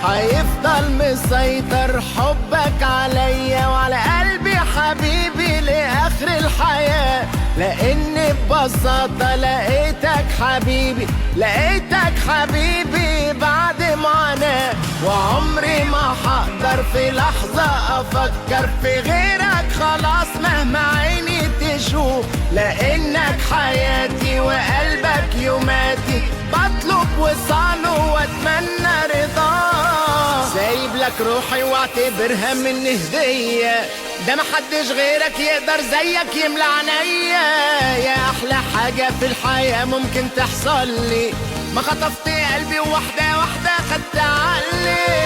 هيفضل مسيطر حبك عليا وعلى قلبي حبيبي لآخر الحياة، لأني ببساطة لقيتك حبيبي، لقيتك حبيبي بعد معاناة. وعمري ما هقدر في لحظة أفكر في غيرك خلاص مهما عيني تشوف، لأنك حياتي وقلبك يوماتي، بطلب وصاله واتمنى رضاه. سايب لك روحي واعتبرها مني هدية، ده محدش غيرك يقدر زيك يملى عينيا. يا احلى حاجة في الحياة ممكن تحصل لي، ما خطفت قلبي وواحدة واحدة خدت عقلي.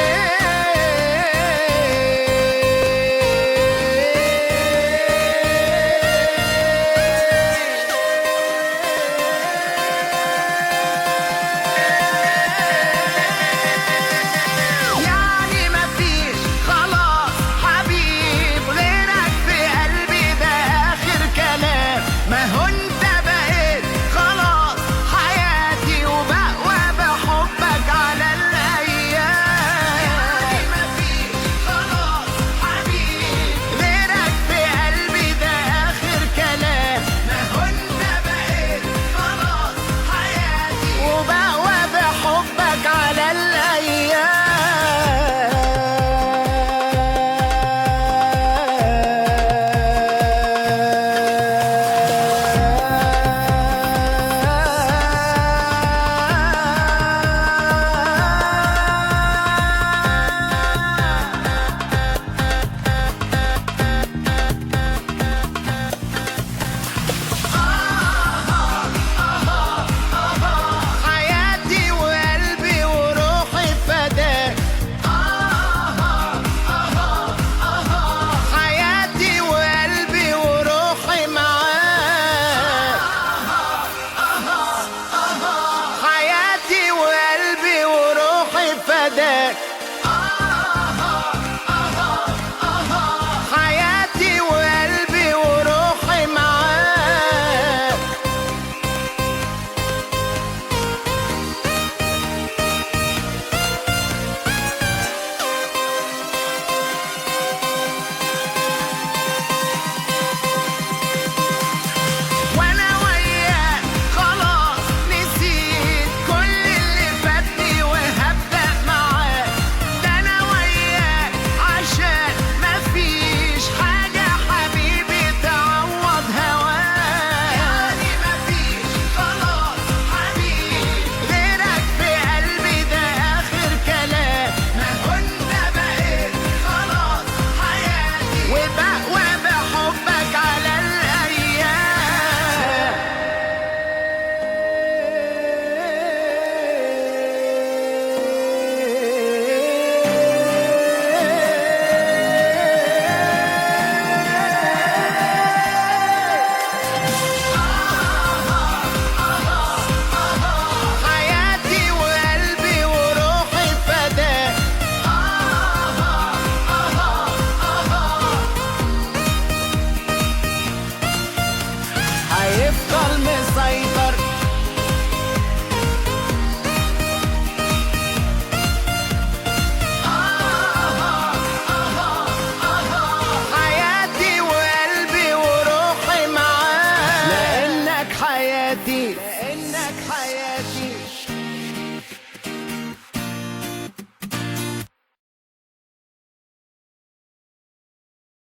حياتي وقلبي وروحي معاك. وانا وياك خلاص نسيت كل اللي فاتني وهبدأ معاك، ده انا وياك عشان مفيش حاجة حبيبي تعوض هواك. يعني مفيش خلاص حبيبي غيرك في قلبي، ده آخر كلام، ما هو انت بقيت خلاص حياتي وبقوى بحبك على الأيام. حياتي وقلبي وروحي فداك. هيفضل مسيطر حياتي وقلبي وروحي معاك، لأنك حياتي، لأنك حياتي.